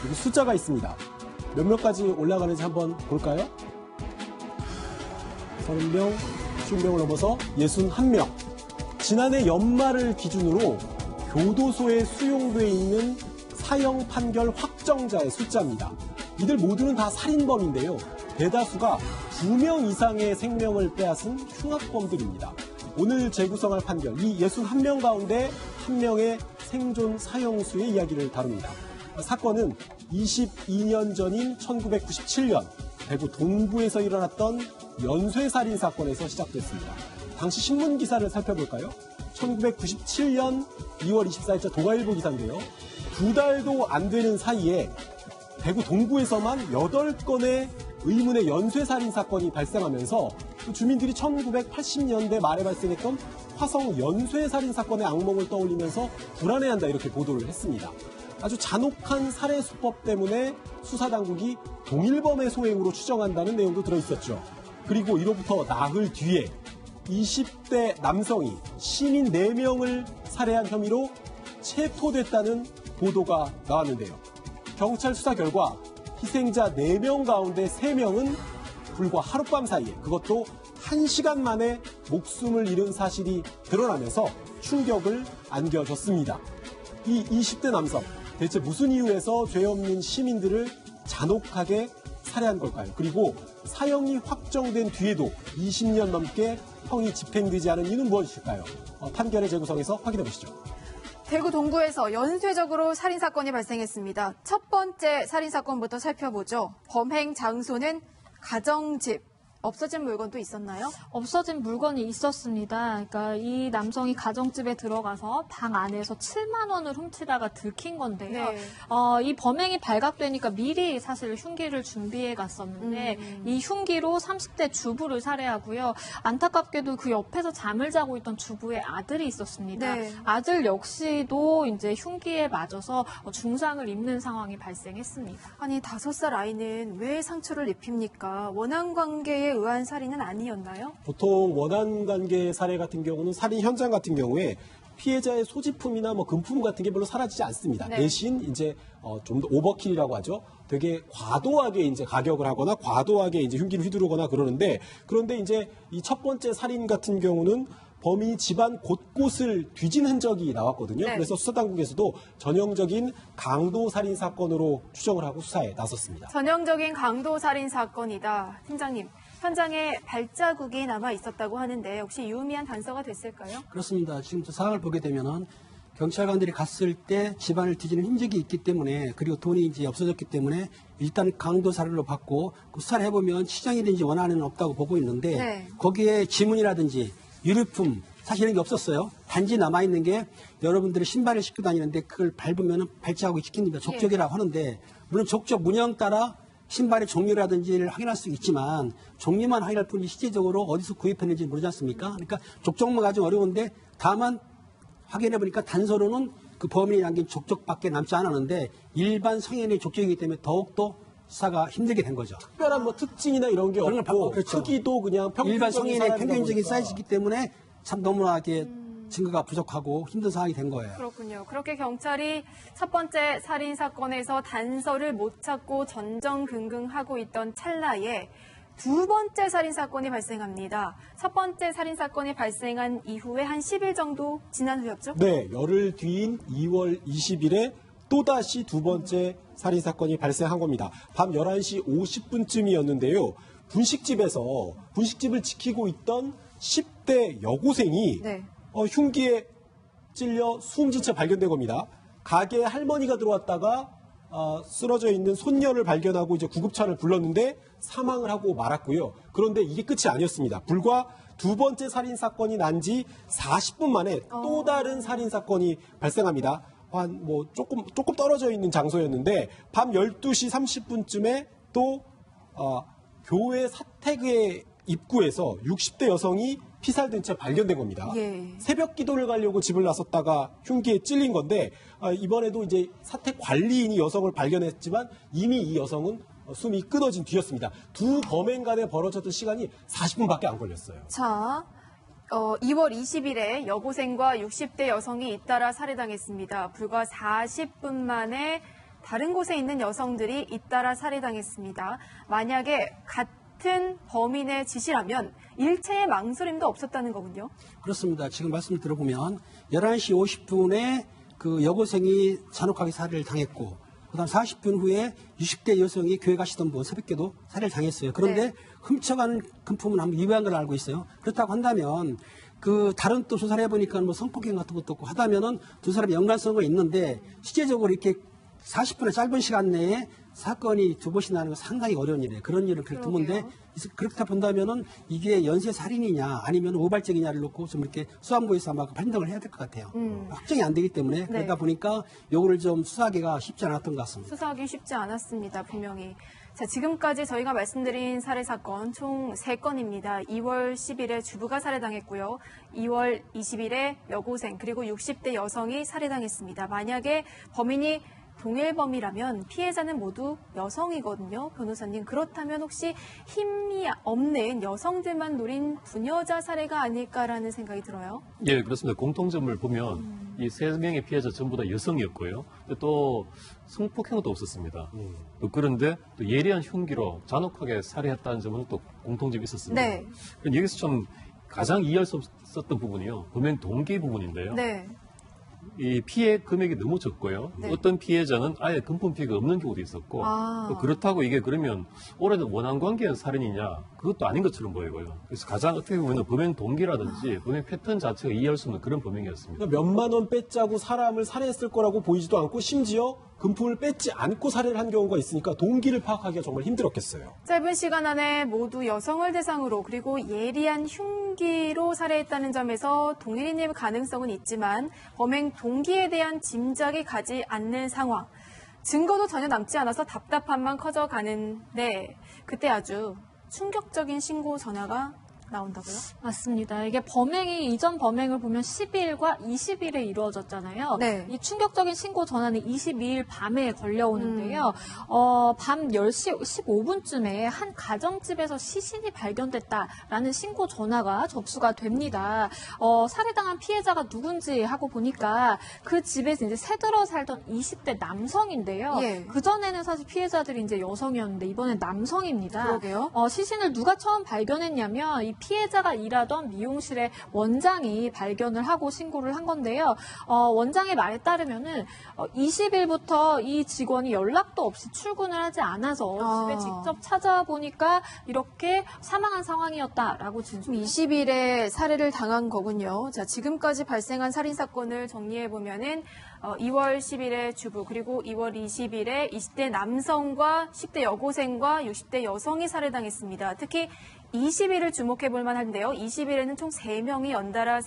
여기 숫자가 있습니다. 몇 명까지 올라가는지 한번 볼까요? 30명, 50명을 넘어서 61명. 지난해 연말을 기준으로 교도소에 수용돼 있는 사형 판결 확정자의 숫자입니다. 이들 모두는 다 살인범인데요. 대다수가 2명 이상의 생명을 빼앗은 흉악범들입니다. 오늘 재구성할 판결, 이 61명 가운데 1명의 생존 사형수의 이야기를 다룹니다. 사건은 22년 전인 1997년 대구 동구에서 일어났던 연쇄살인 사건에서 시작됐습니다. 당시 신문 기사를 살펴볼까요? 1997년 2월 24일자 동아일보 기사인데요. 2달도 안 되는 사이에 대구 동구에서만 8건의 의문의 연쇄살인 사건이 발생하면서 주민들이 1980년대 말에 발생했던 화성 연쇄살인 사건의 악몽을 떠올리면서 불안해한다 이렇게 보도를 했습니다. 아주 잔혹한 살해 수법 때문에 수사당국이 동일범의 소행으로 추정한다는 내용도 들어있었죠. 그리고 이로부터 나흘 뒤에 20대 남성이 시민 4명을 살해한 혐의로 체포됐다는 보도가 나왔는데요. 경찰 수사 결과 희생자 4명 가운데 3명은 불과 하룻밤 사이에 그것도 1시간 만에 목숨을 잃은 사실이 드러나면서 충격을 안겨줬습니다. 이 20대 남성, 대체 무슨 이유에서 죄 없는 시민들을 잔혹하게 살해한 걸까요? 그리고 사형이 확정된 뒤에도 20년 넘게 형이 집행되지 않은 이유는 무엇일까요? 판결의 재구성에서 확인해 보시죠. 대구 동구에서 연쇄적으로 살인사건이 발생했습니다. 첫 번째 살인사건부터 살펴보죠. 범행 장소는 가정집. 없어진 물건도 있었나요? 없어진 물건이 있었습니다. 그러니까 이 남성이 가정집에 들어가서 방 안에서 7만 원을 훔치다가 들킨 건데요. 네. 이 범행이 발각되니까 미리 사실 흉기를 준비해 갔었는데 이 흉기로 30대 주부를 살해하고요. 안타깝게도 그 옆에서 잠을 자고 있던 주부의 아들이 있었습니다. 네. 아들 역시도 이제 흉기에 맞아서 중상을 입는 상황이 발생했습니다. 아니 5살 아이는 왜 상처를 입힙니까? 원한 관계에 의한 살인은 아니었나요? 보통 원한 관계 사례 같은 경우는 살인 현장 같은 경우에 피해자의 소지품이나 뭐 금품 같은 게 별로 사라지지 않습니다. 네. 대신 이제 좀 더 오버킬이라고 하죠. 되게 과도하게 이제 가격을 하거나 과도하게 이제 흉기를 휘두르거나 그러는데 그런데 이제 이 첫 번째 살인 같은 경우는 범인이 집안 곳곳을 뒤진 흔적이 나왔거든요. 네. 그래서 수사당국에서도 전형적인 강도 살인 사건으로 추정을 하고 수사에 나섰습니다. 전형적인 강도 살인 사건이다. 팀장님, 현장에 발자국이 남아 있었다고 하는데 혹시 유의미한 단서가 됐을까요? 그렇습니다. 지금 상황을 보게 되면은 경찰관들이 갔을 때 집안을 뒤지는 흔적이 있기 때문에 그리고 돈이 이제 없어졌기 때문에 일단 강도 살해로 받고 그 수사를 해보면 치장이든지 원한은 없다고 보고 있는데 네. 거기에 지문이라든지 유류품 사실 이런 게 없었어요. 단지 남아있는 게 여러분들이 신발을 신고 다니는데 그걸 밟으면 발자국이 찍힙니다. 족적이라고 하는데 물론 족적 문양 따라 신발의 종류라든지를 확인할 수 있지만 종류만 확인할 뿐이지 실제적으로 어디서 구입했는지 모르지 않습니까? 그러니까 족적만 가지고 어려운데 다만 확인해보니까 단서로는 그 범인이 남긴 족적밖에 남지 않았는데 일반 성인의 족적이기 때문에 더욱더 수사가 힘들게 된 거죠. 특별한 뭐 특징이나 이런 게 그런 걸 없고 그렇죠. 크기도 그냥 평균적인 일반 성인의 사람이다 평균적인 보니까. 사이즈이기 때문에 참 너무나 이게 증거가 부족하고 힘든 상황이 된 거예요. 그렇군요. 그렇게 경찰이 첫 번째 살인 사건에서 단서를 못 찾고 전전긍긍하고 있던 찰나에 두 번째 살인 사건이 발생합니다. 첫 번째 살인 사건이 발생한 이후에 한 10일 정도 지난 후였죠? 네, 열흘 뒤인 2월 20일에 또다시 두 번째 살인 사건이 발생한 겁니다. 밤 11시 50분쯤이었는데요. 분식집을 지키고 있던 10대 여고생이 네. 흉기에 찔려 숨진 채 발견된 겁니다. 가게에 할머니가 들어왔다가 쓰러져 있는 손녀를 발견하고 이제 구급차를 불렀는데 사망을 하고 말았고요. 그런데 이게 끝이 아니었습니다. 불과 두 번째 살인 사건이 난 지 40분 만에 또 다른 살인 사건이 발생합니다. 한 뭐 조금 떨어져 있는 장소였는데 밤 12시 30분쯤에 또 교회 사택의 입구에서 60대 여성이 피살된 채 발견된 겁니다. 예. 새벽 기도를 가려고 집을 나섰다가 흉기에 찔린 건데 이번에도 이제 사택 관리인이 여성을 발견했지만 이미 이 여성은 숨이 끊어진 뒤였습니다. 두 범행 간에 벌어졌던 시간이 40분밖에 안 걸렸어요. 자, 2월 20일에 여고생과 60대 여성이 잇따라 살해당했습니다. 불과 40분 만에 다른 곳에 있는 여성들이 잇따라 살해당했습니다. 만약에 같은 범인의 짓이라면 일체의 망설임도 없었다는 거군요. 그렇습니다. 지금 말씀을 들어보면 11시 50분에 그 여고생이 잔혹하게 살해를 당했고 그다음 40분 후에 60대 여성이 교회 가시던 분 새벽에도 살해를 당했어요. 그런데 네. 훔쳐가는 금품은 한번 위배한 걸로 알고 있어요. 그렇다고 한다면 그 다른 또 조사를 해보니까 뭐 성폭행 같은 것도 없고 하다면은 두 사람이 연관성이 있는데 실제적으로 이렇게 40분의 짧은 시간 내에 사건이 두 번씩 나는 건 상당히 어려운 일이에요. 그런 일은 그렇게 드문데 그렇다 본다면은 이게 연쇄 살인이냐 아니면 우발적이냐를 놓고 좀 이렇게 수안부에서 아마 판정을 해야 될 것 같아요. 확정이 안 되기 때문에 그러다 보니까 요거를 좀 수사하기가 쉽지 않았던 것 같습니다. 수사하기 쉽지 않았습니다. 분명히. 자, 지금까지 저희가 말씀드린 살해 사건 총 3건입니다. 2월 10일에 주부가 살해당했고요. 2월 20일에 여고생 그리고 60대 여성이 살해당했습니다. 만약에 범인이 동일범이라면 피해자는 모두 여성이거든요. 변호사님, 그렇다면 혹시 힘이 없는 여성들만 노린 부녀자 사례가 아닐까라는 생각이 들어요. 예, 그렇습니다. 공통점을 보면 이 3명의 피해자 전부 다 여성이었고요. 또 성폭행도 없었습니다. 또 그런데 또 예리한 흉기로 잔혹하게 살해했다는 점은 또 공통점이 있었습니다. 네. 여기서 좀 가장 이해할 수 없었던 부분이요. 범행 동기 부분인데요. 네. 이 피해 금액이 너무 적고요. 네. 어떤 피해자는 아예 금품 피해가 없는 경우도 있었고 또 그렇다고 이게 그러면 오래된 원한 관계의 살인이냐 그것도 아닌 것처럼 보이고요. 그래서 가장 어떻게 보면 범행 동기라든지 범행 패턴 자체가 이해할 수 없는 그런 범행이었습니다. 그러니까 몇만 원 뺏자고 사람을 살해했을 거라고 보이지도 않고 심지어 금품을 뺏지 않고 살해를 한 경우가 있으니까 동기를 파악하기가 정말 힘들었겠어요. 짧은 시간 안에 모두 여성을 대상으로 그리고 예리한 흉기로 살해했다는 점에서 동일인의 가능성은 있지만 범행 동기에 대한 짐작이 가지 않는 상황. 증거도 전혀 남지 않아서 답답함만 커져가는데 그때 아주 충격적인 신고 전화가 나온다고요? 맞습니다. 이게 범행이 이전 범행을 보면 10일과 20일에 이루어졌잖아요. 네. 이 충격적인 신고 전화는 22일 밤에 걸려오는데요. 밤 10시 15분쯤에 한 가정집에서 시신이 발견됐다라는 신고 전화가 접수가 됩니다. 살해당한 피해자가 누군지 하고 보니까 그 집에서 이제 새들어 살던 20대 남성인데요. 예. 그전에는 사실 피해자들이 이제 여성이었는데 이번엔 남성입니다. 그러게요. 시신을 누가 처음 발견했냐면 이 피해자가 일하던 미용실의 원장이 발견을 하고 신고를 한 건데요. 원장의 말에 따르면은 20일부터 이 직원이 연락도 없이 출근을 하지 않아서 집에 직접 찾아보니까 이렇게 사망한 상황이었다라고 진술. 20일에 살해를 당한 거군요. 자, 지금까지 발생한 살인 사건을 정리해 보면은 2월 10일에 주부 그리고 2월 20일에 20대 남성과 10대 여고생과 60대 여성이 살해당했습니다. 특히 20일을 주목해 볼 만한데요. 20일에는 총 3명이 연달아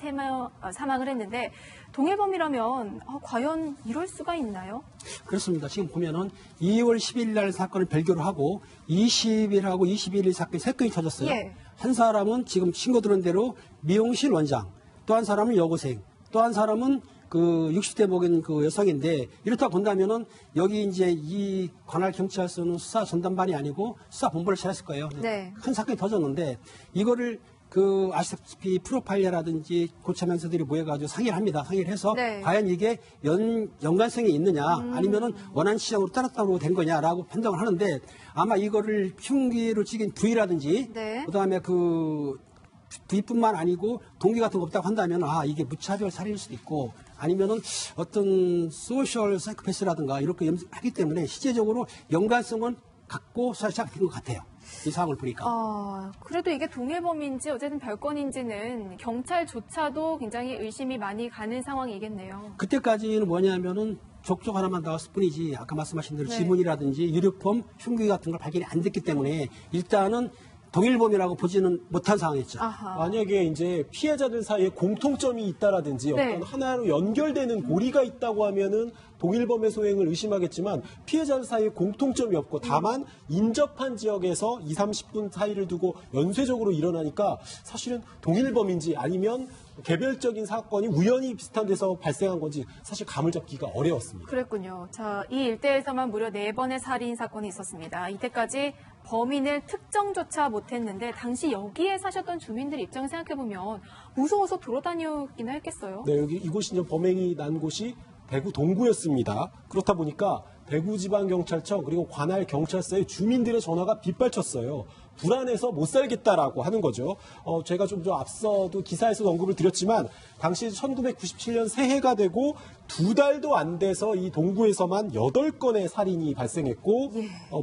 사망을 했는데 동일범이라면 과연 이럴 수가 있나요? 그렇습니다. 지금 보면은 2월 10일 날 사건을 별개로 하고 20일하고 21일 사건이 3건이 터졌어요. 예. 한 사람은 지금 신고 들은 대로 미용실 원장, 또 한 사람은 여고생, 또 한 사람은 그 60대 먹인 그 여성인데 이렇다 본다면은 여기 이제 이 관할 경찰서는 수사 전담반이 아니고 수사 본부를 차렸을 거예요. 네. 큰 사건이 터졌는데 이거를 그 아시다시피 프로파일러라든지 고참면서들이 모여가지고 상의를 합니다. 상의를 해서 네. 과연 이게 연관성이 있느냐 아니면은 원한 시장으로 따랐다고 된 거냐라고 판정을 하는데 아마 이거를 흉기로 찍은 부위라든지 네. 그다음에 그 부위뿐만 아니고 동기 같은 거 없다고 한다면 이게 무차별 살인일 수도 있고 아니면은 어떤 소셜 사이코패스라든가 이렇게 하기 때문에 실제적으로 연관성은 갖고 수사 시작된 것 같아요. 이 상황을 보니까. 그래도 이게 동일범인지 어쨌든 별건인지는 경찰조차도 굉장히 의심이 많이 가는 상황이겠네요. 그때까지는 뭐냐면은 족족 하나만 나왔을 뿐이지 아까 말씀하신 대로 네. 지문이라든지 유류품, 흉기 같은 걸 발견이 안 됐기 때문에 일단은 동일범이라고 보지는 못한 상황이었죠. 만약에 이제 피해자들 사이에 공통점이 있다라든지 네. 어떤 하나로 연결되는 고리가 있다고 하면은 동일범의 소행을 의심하겠지만 피해자들 사이에 공통점이 없고 다만 인접한 지역에서 2, 30분 사이를 두고 연쇄적으로 일어나니까 사실은 동일범인지 아니면 개별적인 사건이 우연히 비슷한 데서 발생한 건지 사실 감을 잡기가 어려웠습니다. 그랬군요. 자, 이 일대에서만 무려 4번의 살인 사건이 있었습니다. 이때까지 범인을 특정조차 못했는데 당시 여기에 사셨던 주민들 입장을 생각해보면 무서워서 돌아다니기나 했겠어요. 네, 여기 이곳이 이제 범행이 난 곳이 대구 동구였습니다. 그렇다 보니까 대구지방경찰청 그리고 관할 경찰서에 주민들의 전화가 빗발쳤어요. 불안해서 못 살겠다라고 하는 거죠. 제가 좀 앞서도 기사에서 언급을 드렸지만 당시 1997년 새해가 되고 2달도 안 돼서 이 동구에서만 8건의 살인이 발생했고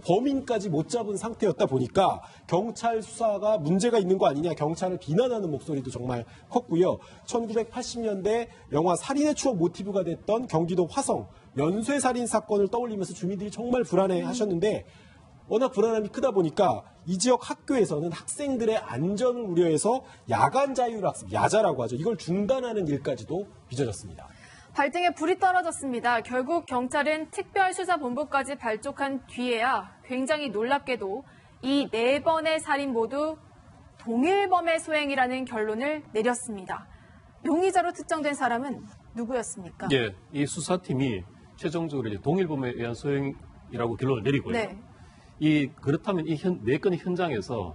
범인까지 못 잡은 상태였다 보니까 경찰 수사가 문제가 있는 거 아니냐, 경찰을 비난하는 목소리도 정말 컸고요. 1980년대 영화 살인의 추억 모티브가 됐던 경기도 화성 연쇄살인 사건을 떠올리면서 주민들이 정말 불안해하셨는데 워낙 불안함이 크다 보니까 이 지역 학교에서는 학생들의 안전을 우려해서 야간 자율학습, 야자라고 하죠. 이걸 중단하는 일까지도 빚어졌습니다. 발등에 불이 떨어졌습니다. 결국 경찰은 특별수사본부까지 발족한 뒤에야 굉장히 놀랍게도 이 4번의 살인 모두 동일범의 소행이라는 결론을 내렸습니다. 용의자로 특정된 사람은 누구였습니까? 예, 이 수사팀이 최종적으로 이제 동일범에 의한 소행이라고 결론을 내리고요. 네. 그렇다면 이 4건의 현장에서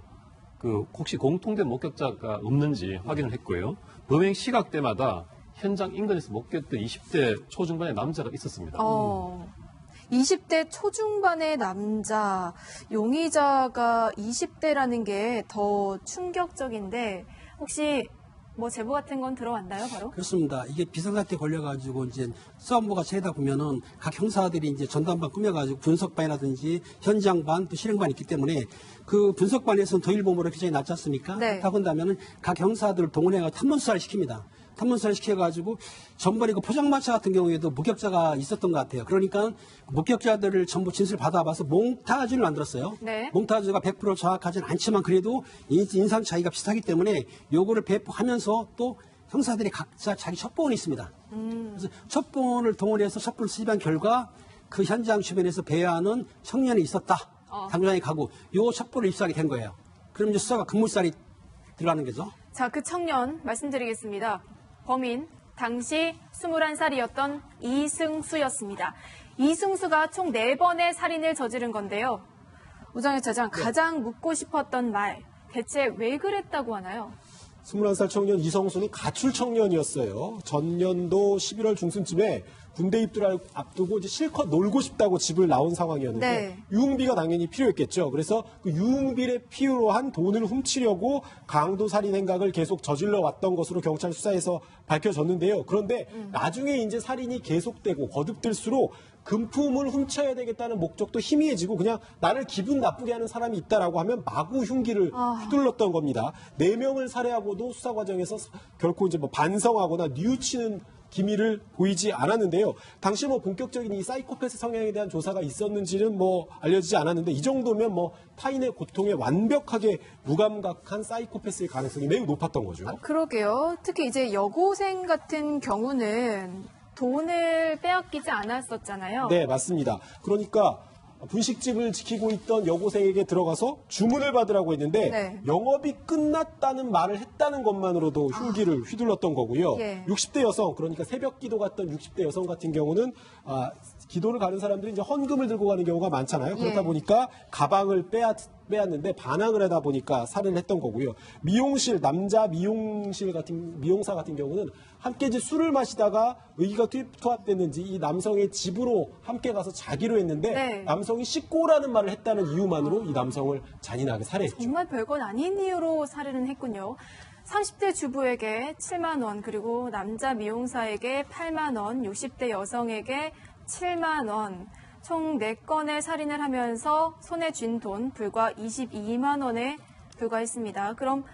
혹시 공통된 목격자가 없는지 확인을 했고요. 범행 시각대마다 현장 인근에서 목격된 20대 초중반의 남자가 있었습니다. 20대 초중반의 남자, 용의자가 20대라는 게 더 충격적인데 혹시 뭐 제보 같은 건 들어왔나요, 바로? 그렇습니다. 이게 비상사태 걸려가지고 이제 수사본부가 차리다 보면은 각 형사들이 이제 전담반 꾸며가지고 분석반이라든지 현장반 또 실행반이 있기 때문에 그 분석반에서는 도일범으로 굉장히 낮지 않습니까? 네. 그렇다고 한다면은 각 형사들을 동원해가지고 탐문수사를 시킵니다. 탐문수사를 시켜가지고 전번에 그 포장마차 같은 경우에도 목격자가 있었던 것 같아요. 그러니까 목격자들을 전부 진술을 받아봐서 몽타주를 만들었어요. 네. 몽타주가 100% 정확하진 않지만 그래도 인상 차이가 비슷하기 때문에 요거를 배포하면서 또 형사들이 각자 자기 첩보원이 있습니다. 그래서 첩보원을 동원해서 첩보를 수집한 결과 그 현장 주변에서 배회하는 청년이 있었다. 당장에 가고 요 첩보를 입수하게 된 거예요. 그럼 이제 수사가 급물살이 들어가는 거죠. 자, 그 청년 말씀드리겠습니다. 범인 당시 21살이었던 이승수였습니다. 이승수가 총 4번의 살인을 저지른 건데요. 우정현 차장, 가장 묻고 싶었던 말, 대체 왜 그랬다고 하나요? 21살 청년 이성수는 가출 청년이었어요. 전년도 11월 중순쯤에 군대 입대를 앞두고 이제 실컷 놀고 싶다고 집을 나온 상황이었는데 네. 유흥비가 당연히 필요했겠죠. 그래서 그 유흥비를 필요로 한 돈을 훔치려고 강도 살인 행각을 계속 저질러 왔던 것으로 경찰 수사에서 밝혀졌는데요. 그런데 나중에 이제 살인이 계속되고 거듭될수록 금품을 훔쳐야 되겠다는 목적도 희미해지고 그냥 나를 기분 나쁘게 하는 사람이 있다라고 하면 마구 흉기를 휘둘렀던 겁니다. 4명을 살해하고도 수사 과정에서 결코 이제 뭐 반성하거나 뉘우치는 기미를 보이지 않았는데요. 당시 뭐 본격적인 이 사이코패스 성향에 대한 조사가 있었는지는 뭐 알려지지 않았는데 이 정도면 뭐 타인의 고통에 완벽하게 무감각한 사이코패스의 가능성이 매우 높았던 거죠. 그러게요. 특히 이제 여고생 같은 경우는 돈을 빼앗기지 않았었잖아요. 네, 맞습니다. 그러니까 분식집을 지키고 있던 여고생에게 들어가서 주문을 받으라고 했는데 네. 영업이 끝났다는 말을 했다는 것만으로도 흉기를 휘둘렀던 거고요. 예. 60대 여성, 그러니까 새벽 기도 갔던 60대 여성 같은 경우는 기도를 가는 사람들이 이제 헌금을 들고 가는 경우가 많잖아요. 그렇다 예. 보니까 가방을 빼앗는데 반항을 하다 보니까 살인을 했던 거고요. 남자 미용사 같은 경우는 함께 이제 술을 마시다가 의기가 투합됐는지 이 남성의 집으로 함께 가서 자기로 했는데 네. 남성이 씻고라는 말을 했다는 이유만으로 이 남성을 잔인하게 살해했죠. 정말 별건 아닌 이유로 살인을 했군요. 30대 주부에게 7만 원, 그리고 남자 미용사에게 8만 원, 60대 여성에게 7만 원, 총 4건의 살인을 하면서 손에 쥔 돈 불과 22만 원에 불과했습니다. 그럼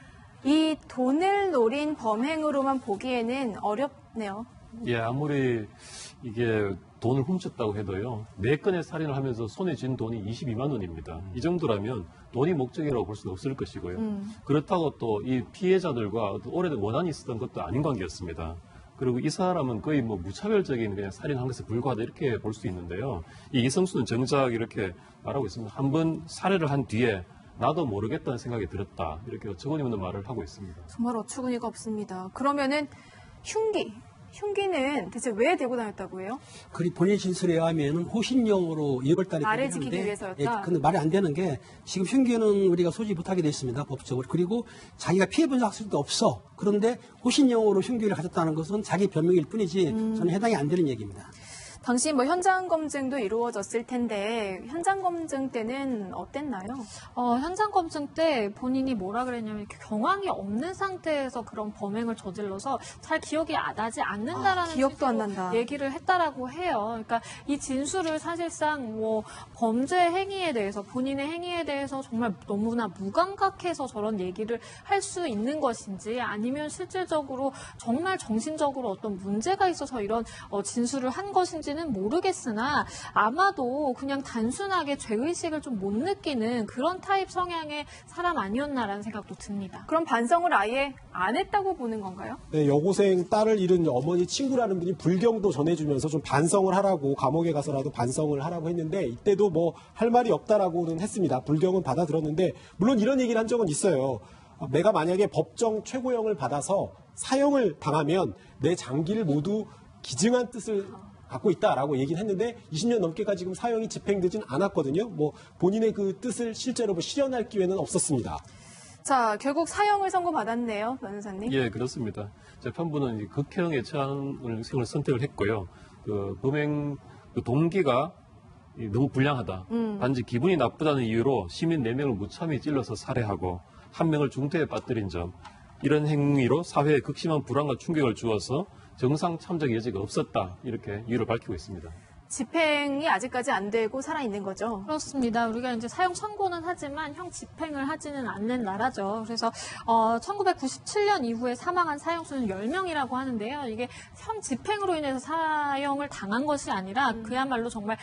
이 돈을 노린 범행으로만 보기에는 어렵네요. 예, 아무리 이게 돈을 훔쳤다고 해도요, 4건의 살인을 하면서 손에 쥔 돈이 22만 원입니다. 이 정도라면 돈이 목적이라고 볼 수는 없을 것이고요. 그렇다고 또 이 피해자들과 오래된 원한이 있었던 것도 아닌 관계였습니다. 그리고 이 사람은 거의 뭐 무차별적인 그냥 살인한 것에 불과하다 이렇게 볼 수 있는데요. 이 이성수는 정작 이렇게 말하고 있습니다. 한 번 살해를 한 뒤에 나도 모르겠다는 생각이 들었다. 이렇게 어처구니 없는 말을 하고 있습니다. 정말 어처구니가 없습니다. 그러면은 흉기는 대체 왜 들고 다녔다고 해요? 그리 본인 진술에 의하면 호신용으로 2월달에 말을 지키기 위해서였다? 근데 말이 안 되는 게 지금 흉기는 우리가 소지 못하게 돼 있습니다. 법적으로. 그리고 자기가 피해본 학생도 없어. 그런데 호신용으로 흉기를 가졌다는 것은 자기 변명일 뿐이지 저는 해당이 안 되는 얘기입니다. 당시 뭐 현장 검증도 이루어졌을 텐데 현장 검증 때는 어땠나요? 현장 검증 때 본인이 뭐라 그랬냐면 이렇게 경황이 없는 상태에서 그런 범행을 저질러서 잘 기억이 나지 않는다라는 기억도 안 식으로 난다. 얘기를 했다라고 해요. 그러니까 이 진술을 사실상 뭐 범죄 행위에 대해서 본인의 행위에 대해서 정말 너무나 무감각해서 저런 얘기를 할 수 있는 것인지 아니면 실질적으로 정말 정신적으로 어떤 문제가 있어서 이런 진술을 한 것인지는 모르겠으나 아마도 그냥 단순하게 죄의식을 좀 못 느끼는 그런 타입 성향의 사람 아니었나라는 생각도 듭니다. 그럼 반성을 아예 안 했다고 보는 건가요? 네, 여고생 딸을 잃은 어머니 친구라는 분이 불경도 전해주면서 좀 반성을 하라고 감옥에 가서라도 반성을 하라고 했는데 이때도 뭐 할 말이 없다라고는 했습니다. 불경은 받아들었는데 물론 이런 얘기를 한 적은 있어요. 내가 만약에 법정 최고형을 받아서 사형을 당하면 내 장기를 모두 기증한 뜻을 갖고 있다라고 얘기는 했는데 20년 넘게까지 지금 사형이 집행되진 않았거든요. 뭐 본인의 그 뜻을 실제로 뭐 실현할 기회는 없었습니다. 자, 결국 사형을 선고받았네요, 변호사님. 예, 그렇습니다. 재판부는 이제 극형의 처형을 선택을 했고요. 그 범행 그 동기가 너무 불량하다. 단지 기분이 나쁘다는 이유로 시민 4명을 무참히 찔러서 살해하고 1명을 중태에 빠뜨린 점. 이런 행위로 사회에 극심한 불안과 충격을 주어서 정상 참작 여지가 없었다. 이렇게 이유를 밝히고 있습니다. 집행이 아직까지 안 되고 살아있는 거죠. 그렇습니다. 우리가 이제 사형 선고는 하지만 형 집행을 하지는 않는 나라죠. 그래서 1997년 이후에 사망한 사형수는 10명이라고 하는데요. 이게 형 집행으로 인해서 사형을 당한 것이 아니라 그야말로 정말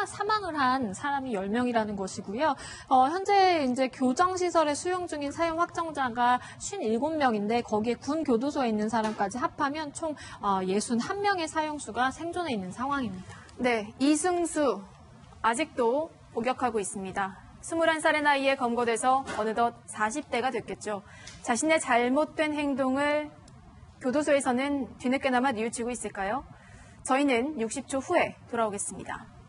사망을 한 사람이 10명이라는 것이고요. 현재 이제 교정시설에 수용 중인 사형 확정자가 57명인데 거기에 군 교도소에 있는 사람까지 합하면 총 61명의 사형수가 생존해 있는 상황입니다. 네, 이승수 아직도 복역하고 있습니다. 21살의 나이에 검거돼서 어느덧 40대가 됐겠죠. 자신의 잘못된 행동을 교도소에서는 뒤늦게나마 뉘우치고 있을까요? 저희는 60초 후에 돌아오겠습니다.